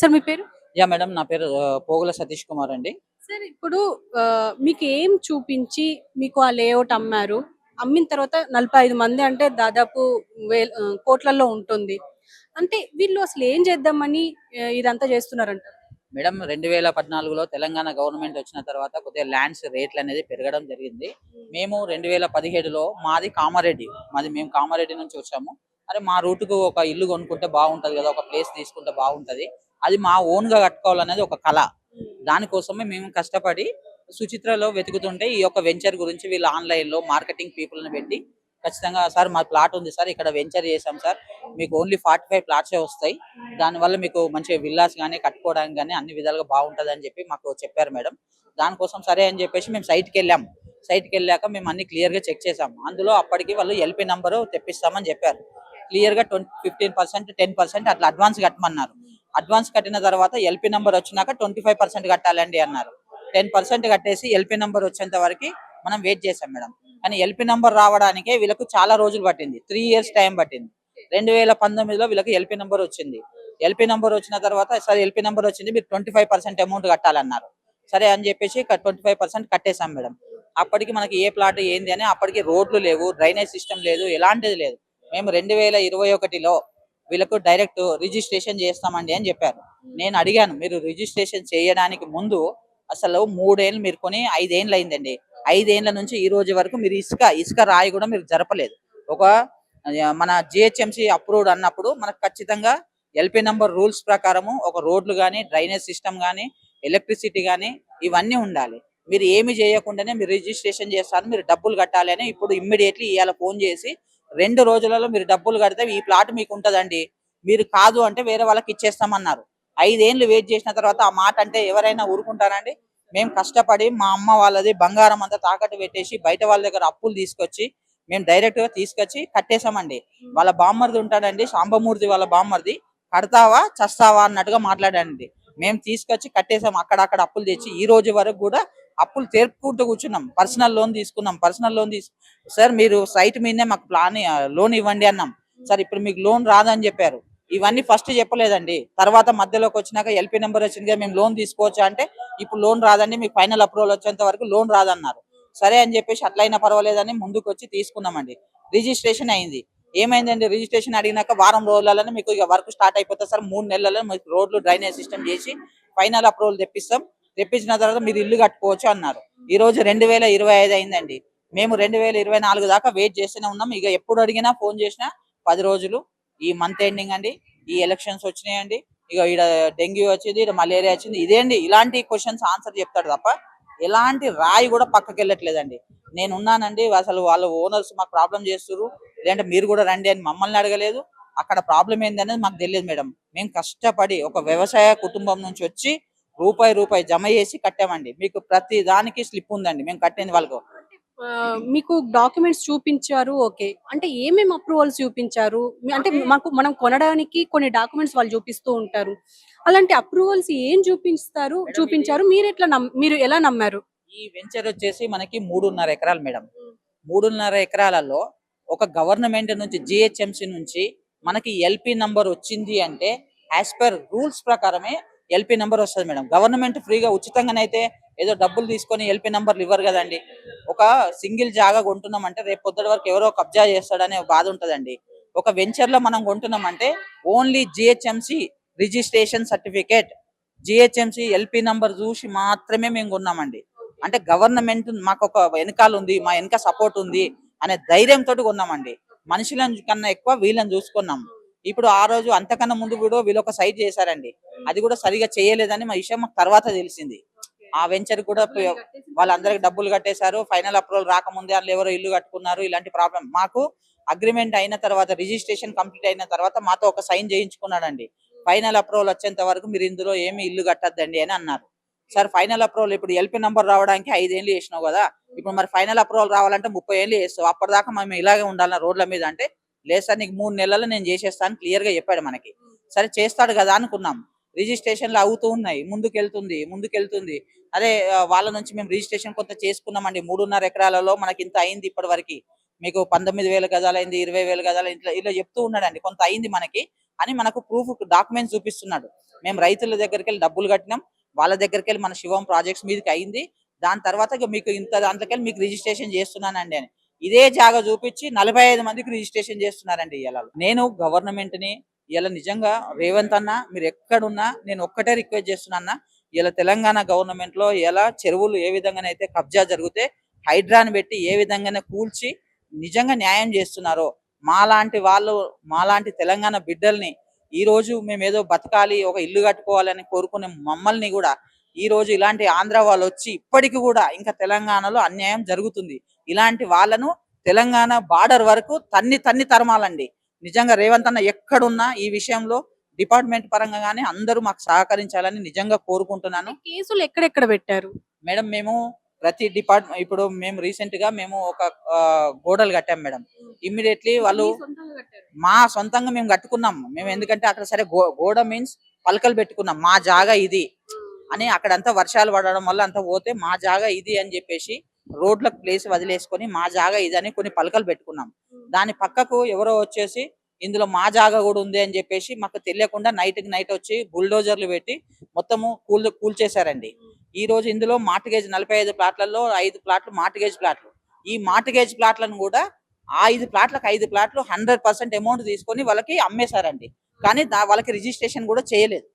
Sir మీ పేరు? Madam నా పేరు పోగుల సతీష్ కుమార్ అండి. సార్ ఇప్పుడు మీకు ఏం చూపించి మీకు ఆ లేఅవుట్ అమ్మారు? అమ్మిన తర్వాత 45 మంది అంటే దాదాపు కోట్లల్లో ఉంటుంది. అంటే వీళ్ళు అసలు ఏం చేద్దామని ఇదంతా చేస్తున్నారంటారు? మేడం 2014లో తెలంగాణ గవర్నమెంట్ వచ్చిన తర్వాత కొద్దిగా ల్యాండ్స్ రేట్లు అనేది పెరగడం జరిగింది. మేము 2017లో మేము కామారెడ్డి నుంచి వచ్చాము. అరే మా రూట్‌కు ఒక ఇల్లు కొనుక్కుంటే బాగుంటది కదా! ఒక ప్లేస్ తీసుకుంటే బాగుంటది. అది మా ఓన్‌గా కట్టుకోవాలనేది ఒక కల. దానికోసమే మేము కష్టపడి సుచిత్రలో వెతుకుతుంటే ఈ యొక్క వెంచర్ గురించి వీళ్ళు ఆన్‌లైన్‌లో మార్కెటింగ్ పీపుల్‌ని పెట్టి ఖచ్చితంగా సార్ మా ప్లాట్ ఉంది సార్, ఇక్కడ వెంచర్ చేసాం సార్. మీకు ఓన్లీ 45 ప్లాట్సే వస్తాయి. దానివల్ల మీకు మంచిగా విల్లాస్ గానీ, కట్టుకోవడానికి గానీ అన్ని విధాలుగా బాగుంటదని చెప్పి మాకు చెప్పారు మేడం. దానికోసం సరే అని చెప్పేసి మేము సైట్‌కెళ్ళాం. సైట్‌కెళ్ళాక మేము అన్ని క్లియర్‌గా చెక్ చేసాం. అందులో అప్పటికి వాళ్ళు ఎల్‌పీ నంబరు తెప్పిస్తామని చెప్పారు. క్లియర్‌గా 15%, 10% అట్లా అడ్వాన్స్ కట్టమన్నారు. అడ్వాన్స్ కట్టిన తర్వాత ఎల్‌పీ నంబర్ వచ్చినాక 25% కట్టాలండి అన్నారు. 10% కట్టేసి ఎల్‌పీ నంబర్ వచ్చేంత వరకు మనం వెయిట్ చేసాం మేడం. కానీ ఎల్‌పీ నంబర్ రావడానికే వీళ్ళకు చాలా రోజులు పట్టింది. 3 ఇయర్స్ టైం పట్టింది. 2019లో వీళ్ళకి ఎల్‌పీ నంబర్ వచ్చింది. ఎల్‌పీ నంబర్ వచ్చిన తర్వాత సరే ఎల్‌పీ నంబర్ వచ్చింది, మీరు 25% అమౌంట్ కట్టాలన్నారు. సరే అని చెప్పేసి 25% కట్టేసాం మేడం. అప్పటికి మనకి ఏ ప్లాట్ ఏంది అని అప్పటికి రోడ్లు లేవు, డ్రైనేజ్ సిస్టమ్ లేదు, ఎలాంటిది లేదు. మేము 2021లో వీళ్ళకు డైరెక్ట్ రిజిస్ట్రేషన్ చేస్తామండి అని చెప్పారు. నేను అడిగాను, మీరు రిజిస్ట్రేషన్ చేయడానికి ముందు అసలు 3 ఏళ్ళు మీరు కొని 5 ఏళ్ళు అయిందండి. 5 ఏళ్ల నుంచి ఈ రోజు వరకు మీరు ఇసుక రాయి కూడా మీరు జరపలేదు. ఒక మన జిహెచ్ఎంసి అప్రూవ్డ్ అన్నప్పుడు మనకు ఖచ్చితంగా ఎల్‌పీ నంబర్ రూల్స్ ప్రకారము ఒక రోడ్లు గానీ, డ్రైనేజ్ సిస్టమ్ గానీ, ఎలక్ట్రిసిటీ గానీ ఇవన్నీ ఉండాలి. మీరు ఏమి చేయకుండానే మీరు రిజిస్ట్రేషన్ చేస్తారు, మీరు డబ్బులు కట్టాలి అని ఇప్పుడు ఇమ్మీడియట్లీ ఇవాళ ఫోన్ చేసి 2 రోజులలో మీరు డబ్బులు కడితే ఈ ప్లాట్ మీకు ఉంటదండి, మీరు కాదు అంటే వేరే వాళ్ళకి ఇచ్చేస్తామన్నారు. 5 ఏళ్ళు వెయిట్ చేసిన తర్వాత ఆ మాట అంటే ఎవరైనా ఊరుకుంటారండి? మేము కష్టపడి మా అమ్మ వాళ్ళది బంగారం అంతా తాకట్టు పెట్టేసి బయట వాళ్ళ దగ్గర అప్పులు తీసుకొచ్చి మేము డైరెక్ట్ గా తీసుకొచ్చి కట్టేశామండి. వాళ్ళ బామ్మర్ది ఉంటాడండి, శాంబమూర్తి వాళ్ళ బామ్మర్ది, కడతావా చస్తావా అన్నట్టుగా మాట్లాడండి. మేము తీసుకొచ్చి కట్టేసాం. అక్కడక్కడ అప్పులు తెచ్చి ఈ రోజు వరకు కూడా అప్పులు తీర్పుకుంటూ కూర్చున్నాం. పర్సనల్ లోన్ తీసుకున్నాం. సార్ మీరు సైట్ మీదనే మాకు లోన్ ఇవ్వండి అన్నాం. సార్ ఇప్పుడు మీకు లోన్ రాదని చెప్పారు. ఇవన్నీ ఫస్ట్ చెప్పలేదండి. తర్వాత మధ్యలోకి వచ్చినాక ఎల్‌పీ నెంబర్ వచ్చిందిగా మేము లోన్ తీసుకోవచ్చా అంటే ఇప్పుడు లోన్ రాదండి, మీకు ఫైనల్ అప్రూవల్ వచ్చేంత వరకు లోన్ రాదన్నారు. సరే అని చెప్పేసి అట్లయినా పర్వాలేదని ముందుకు వచ్చి తీసుకున్నామండి. రిజిస్ట్రేషన్ అయింది. ఏమైందండి, రిజిస్ట్రేషన్ అడిగినాక వారం రోజులలోనే మీకు ఇక వర్క్ స్టార్ట్ అయిపోతుంది సార్, 3 నెలలలో మీకు రోడ్లు డ్రైనేజ్ సిస్టమ్ చేసి ఫైనల్ అప్రూవల్ తెప్పిస్తాం, తెప్పించిన తర్వాత మీరు ఇల్లు కట్టుకోవచ్చు అన్నారు. ఈ రోజు 2025 అయిందండి. మేము 2024 దాకా వెయిట్ చేస్తూనే ఉన్నాం. ఇక ఎప్పుడు అడిగినా ఫోన్ చేసినా 10 రోజులు, ఈ మంత్ ఎండింగ్ అండి, ఈ ఎలక్షన్స్ వచ్చినాయండి, ఇక ఈడ డెంగ్యూ వచ్చింది, ఈడ మలేరియా వచ్చింది, ఇదేంటి ఇలాంటి క్వశ్చన్స్ ఆన్సర్ చెప్తాడు తప్ప ఎలాంటి రాయి కూడా పక్కకి వెళ్ళట్లేదండి. నేను ఉన్నానండి, అసలు వాళ్ళ ఓనర్స్ మాకు ప్రాబ్లం చేస్తున్నారు, లేదంటే మీరు కూడా రండి అని మమ్మల్ని అడగలేదు. అక్కడ ప్రాబ్లం ఏంది అనేది మాకు తెలియదు మేడం. మేము కష్టపడి ఒక వ్యవసాయ కుటుంబం నుంచి వచ్చి రూపాయి జమ చేసి కట్టామండి. మీకు ప్రతి దానికి స్లిప్ ఉందండి మేము కట్టింది వాళ్ళకు. మీకు డాక్యుమెంట్స్ చూపించారు. ఓకే. అంటే ఏమేమి అప్రూవల్స్ చూపించారు? అంటే మనం కొనడానికి కొన్ని డాక్యుమెంట్స్ వాళ్ళు చూపిస్తూ ఉంటారు. అలాంటి అప్రూవల్స్ ఏం చూపించారు? మీరు ఎలా నమ్మారు? ఈ వెంచర్ వచ్చేసి మనకి 3.5 ఎకరాలు మేడం. 3.5 ఎకరాలలో ఒక గవర్నమెంట్ నుంచి జిహెచ్ఎంసి నుంచి మనకి ఎల్‌పీ నంబర్ వచ్చింది అంటే యాజ్ పర్ రూల్స్ ప్రకారమే ఎల్‌పీ నంబర్ వస్తుంది మేడం. గవర్నమెంట్ ఫ్రీగా ఉచితంగానైతే ఏదో డబ్బులు తీసుకొని ఎల్‌పీ నంబర్లు ఇవ్వరు కదండి. ఒక సింగిల్ జాగా కొంటున్నామంటే రేపు పొద్దుటి వరకు ఎవరో కబ్జా చేస్తాడనే బాధ ఉంటదండి. ఒక వెంచర్ లో మనం కొంటున్నామంటే only GHMC registration certificate, GHMC LP number చూసి మాత్రమే మేము కొన్నామండి. అంటే గవర్నమెంట్ మాకు ఒక వెనకాల ఉంది, మా వెనక సపోర్ట్ ఉంది అనే ధైర్యంతో కొన్నామండి. మనుషులను కన్నా ఎక్కువ వీళ్ళని చూసుకున్నాం. ఇప్పుడు ఆ రోజు అంతకన్నా ముందు కూడా వీళ్ళు ఒక సైట్ చేశారండి. అది కూడా సరిగా చేయలేదని మా విషయం మాకు తర్వాత తెలిసింది. ఆ వెంచర్ కూడా వాళ్ళందరికి డబ్బులు కట్టేశారు. ఫైనల్ అప్రూవల్ రాకముందే వాళ్ళు ఎవరో ఇల్లు కట్టుకున్నారు. ఇలాంటి ప్రాబ్లం మాకు అగ్రిమెంట్ అయిన తర్వాత, రిజిస్ట్రేషన్ కంప్లీట్ అయిన తర్వాత మాతో ఒక సైన్ చేయించుకున్నాడండి. ఫైనల్ అప్రూవల్ వచ్చేంత వరకు మీరు ఇందులో ఏమి ఇల్లు కట్టద్దండి అని అన్నారు. సార్ ఫైనల్ అప్రూవల్ ఇప్పుడు ఎల్‌పీ నంబర్ రావడానికి 5 ఏళ్ళు చేసినావు కదా, ఇప్పుడు మరి ఫైనల్ అప్రూవల్ రావాలంటే 30 ఏళ్ళు చేస్తావు, అప్పటిదాకా మేము ఇలాగే ఉండాలి రోడ్ల మీద అంటే, లేదు సార్ నీకు 3 నెలల్లో నేను చేసేస్తాను క్లియర్ గా చెప్పాడు మనకి. సరే చేస్తాడు కదా అనుకున్నాం. రిజిస్ట్రేషన్లు అవుతూ ఉన్నాయి, ముందుకెళ్తుంది. అదే వాళ్ళ నుంచి మేము రిజిస్ట్రేషన్ కొంత చేసుకున్నామండి. 3.5 ఎకరాలలో మనకి ఇంత అయింది ఇప్పటి వరకు, మీకు 19,000 గజాలు అయింది, 20,000 గజాలు ఇలా చెప్తూ ఉన్నాడండి. కొంత అయింది మనకి. అని మనకు ప్రూఫ్ డాక్యుమెంట్స్ చూపిస్తున్నాడు. మేము రైతుల దగ్గరికి వెళ్ళి డబ్బులు కట్టినాం, వాళ్ళ దగ్గరికి వెళ్ళి మన శివం ప్రాజెక్ట్స్ మీదకి అయింది, దాని తర్వాత ఇక మీకు ఇంత దాంట్లోకెళ్ళి మీకు రిజిస్ట్రేషన్ చేస్తున్నానండి అని ఇదే జాగా చూపించి 45 మందికి రిజిస్ట్రేషన్ చేస్తున్నారండి. ఇలా నేను గవర్నమెంట్ ని ఇలా నిజంగా రేవంత్ అన్న మీరు ఎక్కడున్నా నేను ఒక్కటే రిక్వెస్ట్ చేస్తున్నా, ఇలా తెలంగాణ గవర్నమెంట్ లో ఎలా చెరువులు ఏ విధంగానైతే కబ్జా జరిగితే హైడ్రాని పెట్టి ఏ విధంగానే కూల్చి నిజంగా న్యాయం చేస్తున్నారో మాలాంటి తెలంగాణ బిడ్డల్ని ఈ రోజు మేము ఏదో బతకాలి, ఒక ఇల్లు కట్టుకోవాలని కోరుకునే మమ్మల్ని కూడా ఈ రోజు ఇలాంటి ఆంధ్ర వాళ్ళు వచ్చి ఇప్పటికి కూడా ఇంకా తెలంగాణలో అన్యాయం జరుగుతుంది. ఇలాంటి వాళ్ళను తెలంగాణ బార్డర్ వరకు తన్ని తరమాలండి. నిజంగా రేవంత్ అన్న ఎక్కడున్నా ఈ విషయంలో డిపార్ట్మెంట్ పరంగా గానీ అందరూ మాకు సహకరించాలని నిజంగా కోరుకుంటున్నాను. కేసులు ఎక్కడెక్కడ పెట్టారు మేడం మేము ప్రతి డిపార్ట్మెంట్ ఇప్పుడు మేము రీసెంట్ గా మేము ఒక గోడలు కట్టాం మేడం. ఇమ్మీడియట్లీ వాళ్ళు మా సొంతంగా మేము కట్టుకున్నాం. మేము ఎందుకంటే అక్కడ సరే గోడ మీన్స్ పలకలు పెట్టుకున్నాం, మా జాగా ఇది అని. అక్కడంతా వర్షాలు పడడం వల్ల అంతా పోతే మా జాగా ఇది అని చెప్పేసి రోడ్లకు ప్లేస్ వదిలేసుకొని మా జాగా ఇది అని కొన్ని పలకలు పెట్టుకున్నాం. దాని పక్కకు ఎవరో వచ్చేసి ఇందులో మా జాగా కూడా ఉంది అని చెప్పేసి మాకు తెలియకుండా నైట్ వచ్చి బుల్డోజర్లు పెట్టి మొత్తము కూల్చేశారండి. ఈ రోజు ఇందులో మార్టిగేజ్ 45 ప్లాట్లలో 5 ప్లాట్లు మార్టిగేజ్ ప్లాట్లు. ఈ మార్టిగేజ్ ప్లాట్లను కూడా ఆ 5 ప్లాట్లకు 5 ప్లాట్లు 100% అమౌంట్ తీసుకొని వాళ్ళకి అమ్మేశారండి. కానీ వాళ్ళకి రిజిస్ట్రేషన్ కూడా చేయలేదు.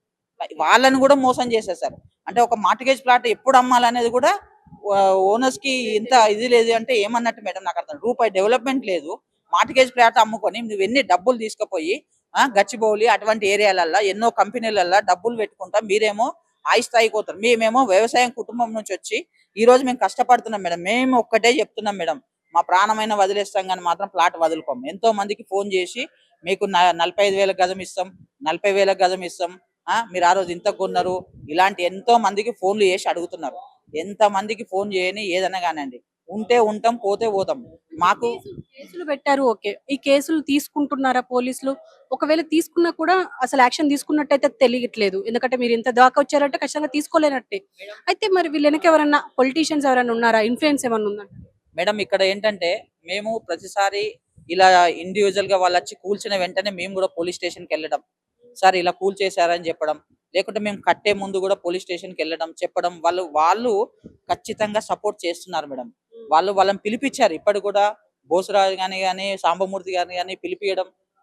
వాళ్ళని కూడా మోసం చేసేసారు. అంటే ఒక మార్టిగేజ్ ప్లాట్ ఎప్పుడు అమ్మాలనేది కూడా ఓనర్స్ కి ఇంత ఇది లేదు అంటే ఏమన్నట్టు మేడం నాకు అర్థం. రూపాయి డెవలప్మెంట్ లేదు, మార్టిగేజ్ ప్లాట్ అమ్ముకొని నువ్వు ఎన్ని డబ్బులు తీసుకుపోయి గచ్చిబౌలి అటువంటి ఏరియాలల్లో ఎన్నో కంపెనీలల్లో డబ్బులు పెట్టుకుంటా మీరేమో స్థాయికి పోతారు. మేమేమో వ్యవసాయం కుటుంబం నుంచి వచ్చి ఈ రోజు మేము కష్టపడుతున్నాం మేడం. మేము ఒక్కటే చెప్తున్నాం మేడం, మా ప్రాణమైన వదిలేస్తాం కానీ మాత్రం ప్లాట్ వదులుకోం. ఎంతో మందికి ఫోన్ చేసి మీకు 45,000 గజం ఇస్తాం, 40,000 గజం ఇస్తాం, మీరు ఆ రోజు ఇంత కొన్నారు, ఇలాంటి ఎంతో మందికి ఫోన్లు చేసి అడుగుతున్నారు. ఎంత మందికి ఫోన్ చేయని ఏదన్నా కానండి, ఉంటే ఉంటాం పోతే పోతాం. మాకు కేసులు పెట్టారు, ఓకే. ఈ కేసులు తీసుకుంటున్నారా పోలీసులు? ఒకవేళ తీసుకున్నా కూడా అసలు యాక్షన్ తీసుకున్నట్టయితే తెలియట్లేదు. ఎందుకంటే మీరు ఇంత దాకా వచ్చారంటే ఖచ్చితంగా తీసుకోలేనట్టే. అయితే మరి వీళ్ళు వెనక ఎవరన్నా పొలిటీషియన్స్ ఎవరైనా ఉన్నారా? ఇన్ఫ్లుయెన్స్ ఏమన్నా ఉందా మేడం? ఇక్కడ ఏంటంటే మేము ప్రతిసారి ఇలా ఇండివిజువల్ గా వాళ్ళు వచ్చి కూల్చిన వెంటనే మేము కూడా పోలీస్ స్టేషన్ కి వెళ్ళడం, సార్ ఇలా కూల్ చేశారని చెప్పడం, లేకుంటే మేము కట్టే ముందు కూడా పోలీస్ స్టేషన్ కి వెళ్ళడం చెప్పడం. వాళ్ళు ఖచ్చితంగా సపోర్ట్ చేస్తున్నారు మేడం. వాళ్ళని పిలిపించారు. ఇప్పటి కూడా బోసరాజు కానీ సాంబమూర్తి గారిని కానీ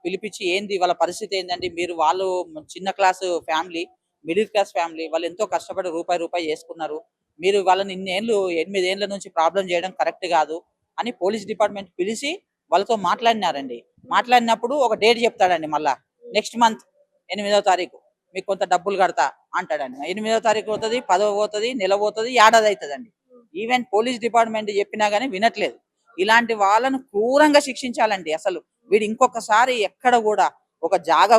పిలిపించి ఏంది వాళ్ళ పరిస్థితి ఏంటండి, మీరు వాళ్ళు చిన్న class family, middle class family, వాళ్ళు ఎంతో కష్టపడి రూపాయి చేసుకున్నారు, మీరు వాళ్ళని 8 ఏళ్ల నుంచి ప్రాబ్లం చేయడం కరెక్ట్ కాదు అని పోలీస్ డిపార్ట్మెంట్ పిలిచి వాళ్ళతో మాట్లాడినారండి. మాట్లాడినప్పుడు ఒక డేట్ చెప్తాడండి, మళ్ళా నెక్స్ట్ మంత్ 8వ తారీఖు మీకు కొంత డబ్బులు కడతా అంటాడండి. 8వ తారీఖు పోతుంది, 10వ పోతుంది, నెల పోతుంది, ఏడాది అవుతుందండి. ఈవెన్ పోలీస్ డిపార్ట్మెంట్ చెప్పినా గానీ వినట్లేదు. ఇలాంటి వాళ్ళను క్రూరంగా శిక్షించాలండి. అసలు వీడు ఇంకొకసారి ఎక్కడ కూడా ఒక జాగా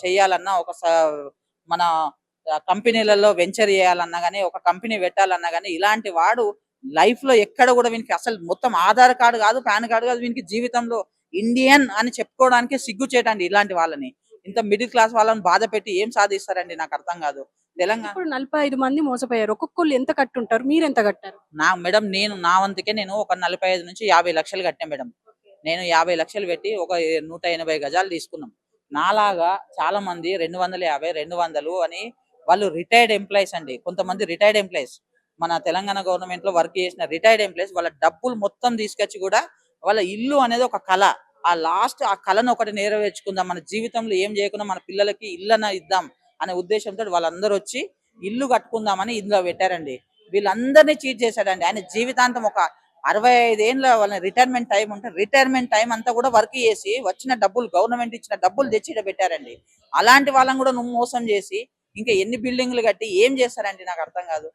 చేయాలన్నా, మన కంపెనీలలో వెంచర్ చేయాలన్నా గానీ, ఒక కంపెనీ పెట్టాలన్నా గానీ, ఇలాంటి వాడు లైఫ్ లో ఎక్కడ కూడా వీనికి అసలు మొత్తం ఆధార్ కార్డు కాదు, పాన్ కార్డు కాదు, వీనికి జీవితంలో ఇండియన్ అని చెప్పుకోవడానికి సిగ్గు చేయటండి. ఇలాంటి వాళ్ళని, ఇంత మిడిల్ క్లాస్ వాళ్ళని బాధ పెట్టి ఏం సాధిస్తారండి నాకు అర్థం కాదు. తెలంగాణ 45 మంది మోసపోయారు. ఒక్కొక్కళ్ళు ఎంత కట్టుంటారు? మీరు ఎంత కట్టారు? మేడం నేను నా వంతుకే నేను ఒక 45 నుంచి 50 లక్షలు కట్టాను మేడం. నేను 50 లక్షలు పెట్టి ఒక 180 గజాలు తీసుకున్నాం. నాలాగా చాలా మంది 250, 200 అని వాళ్ళు రిటైర్డ్ ఎంప్లాయీస్ అండి. కొంతమంది రిటైర్డ్ ఎంప్లాయీస్ మన తెలంగాణ గవర్నమెంట్ లో వర్క్ చేసిన రిటైర్డ్ ఎంప్లాయీస్ వాళ్ళ డబ్బులు మొత్తం తీసుకొచ్చి కూడా వాళ్ళ ఇల్లు అనేది ఒక కళ, ఆ కళను ఒకటి నెరవేర్చుకుందాం, మన జీవితంలో ఏం చేయకుండా మన పిల్లలకి ఇల్లన ఇద్దాం అనే ఉద్దేశంతో వాళ్ళందరూ వచ్చి ఇల్లు కట్టుకుందామని ఇందులో పెట్టారండి. వీళ్ళందరినీ చీట్ చేశాడండి. ఆయన జీవితాంతం ఒక 65 ఏళ్ళ వాళ్ళ రిటైర్మెంట్ టైం ఉంటే రిటైర్మెంట్ టైం అంతా కూడా వర్క్ చేసి వచ్చిన డబ్బులు, గవర్నమెంట్ ఇచ్చిన డబ్బులు తెచ్చి పెట్టారండి. అలాంటి వాళ్ళని కూడా నువ్వు మోసం చేసి ఇంకా ఎన్ని బిల్డింగ్లు కట్టి ఏం చేస్తారండి నాకు అర్థం కాదు.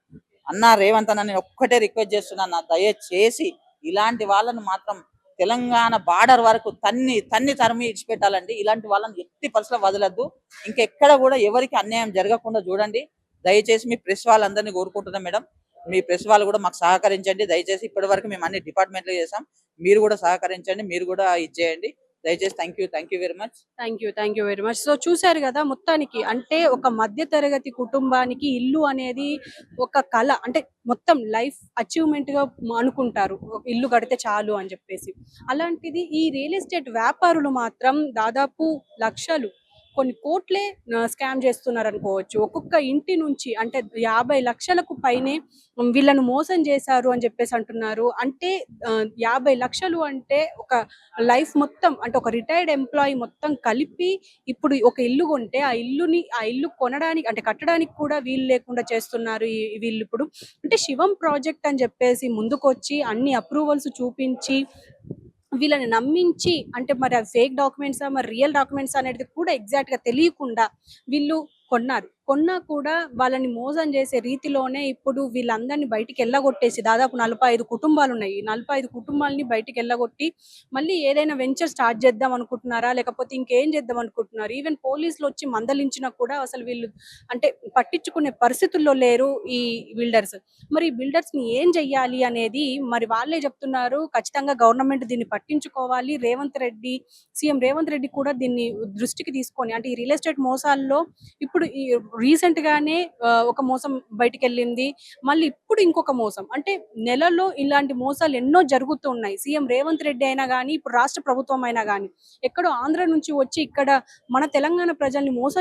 అన్నా రేవంత్ అన్న నేను ఒక్కటే రిక్వెస్ట్ చేస్తున్నా, దయచేసి ఇలాంటి వాళ్ళని మాత్రం తెలంగాణ బార్డర్ వరకు తరిమి ఇడిచిపెట్టాలండి. ఇలాంటి వాళ్ళని ఎట్టి పరిస్థితుల్లో వదలద్దు. ఇంకెక్కడ కూడా ఎవరికి అన్యాయం జరగకుండా చూడండి. దయచేసి మీ ప్రెస్ వాళ్ళందరినీ కోరుకుంటున్నాం మేడం, మీ ప్రెస్ వాళ్ళు కూడా మాకు సహకరించండి దయచేసి. ఇప్పటి వరకు మేము అన్ని డిపార్ట్మెంట్లు చేసాం, మీరు కూడా సహకరించండి, మీరు కూడా ఇది చేయండి దయచేసి. Thank you very much. Thank you very much. So చూశారు కదా, మొత్తానికి అంటే ఒక మధ్య తరగతి కుటుంబానికి ఇల్లు అనేది ఒక కళ, అంటే మొత్తం లైఫ్ అచీవ్మెంట్ గా అనుకుంటారు, ఒక ఇల్లు కడితే చాలు అని చెప్పేసి. అలాంటిది ఈ రియల్ ఎస్టేట్ వ్యాపారులు మాత్రం దాదాపు లక్షలు కొన్ని కోట్లే స్కామ్ చేస్తున్నారు అనుకోవచ్చు. ఒక్కొక్క ఇంటి నుంచి అంటే 50 లక్షలకు పైనే వీళ్ళను మోసం చేశారు అని చెప్పేసి అంటున్నారు. అంటే 50 లక్షలు అంటే ఒక లైఫ్ మొత్తం అంటే ఒక రిటైర్డ్ ఎంప్లాయీ మొత్తం కలిపి ఇప్పుడు ఒక ఇల్లు కొంటే ఆ ఇల్లు కొనడానికి అంటే కట్టడానికి కూడా వీలు లేకుండా చేస్తున్నారు వీళ్ళు ఇప్పుడు. అంటే శివం ప్రాజెక్ట్ అని చెప్పేసి ముందుకొచ్చి అన్ని అప్రూవల్స్ చూపించి వీళ్ళని నమ్మించి అంటే మరి అవి ఫేక్ డాక్యుమెంట్సా మరి రియల్ డాక్యుమెంట్స్ అనేది కూడా ఎగ్జాక్ట్ గా తెలియకుండా వీళ్ళు కొన్నారు. కొన్నా కూడా వాళ్ళని మోసం చేసే రీతిలోనే ఇప్పుడు వీళ్ళందరినీ బయటికి ఎల్లగొట్టేసి దాదాపు 45 కుటుంబాలు ఉన్నాయి. ఈ 45 కుటుంబాలని బయటికి ఎల్లగొట్టి మళ్ళీ ఏదైనా వెంచర్ స్టార్ట్ చేద్దాం అనుకుంటున్నారా? లేకపోతే ఇంకేం చేద్దాం అనుకుంటున్నారు? ఈవెన్ పోలీసులు వచ్చి మందలించినా కూడా అసలు వీళ్ళు అంటే పట్టించుకునే పరిస్థితుల్లో లేరు ఈ బిల్డర్స్. మరి ఈ బిల్డర్స్ ని ఏం చెయ్యాలి అనేది మరి వాళ్ళే చెప్తున్నారు. ఖచ్చితంగా గవర్నమెంట్ దీన్ని పట్టించుకోవాలి. సీఎం రేవంత్ రెడ్డి కూడా దీన్ని దృష్టికి తీసుకొని అంటే ఈ రియల్ ఎస్టేట్ మోసాల్లో ఇప్పుడు ఈ రీసెంట్ గానే ఒక మోసం బయటికెళ్ళింది. మళ్ళీ ఇప్పుడు ఇంకొక మోసం. అంటే నెలలో ఇలాంటి మోసాలు ఎన్నో జరుగుతూ ఉన్నాయి. సీఎం రేవంత్ రెడ్డి అయినా గానీ, ఇప్పుడు రాష్ట్ర ప్రభుత్వం అయినా గానీ, ఎక్కడో ఆంధ్ర నుంచి వచ్చి ఇక్కడ మన తెలంగాణ ప్రజల్ని మోసం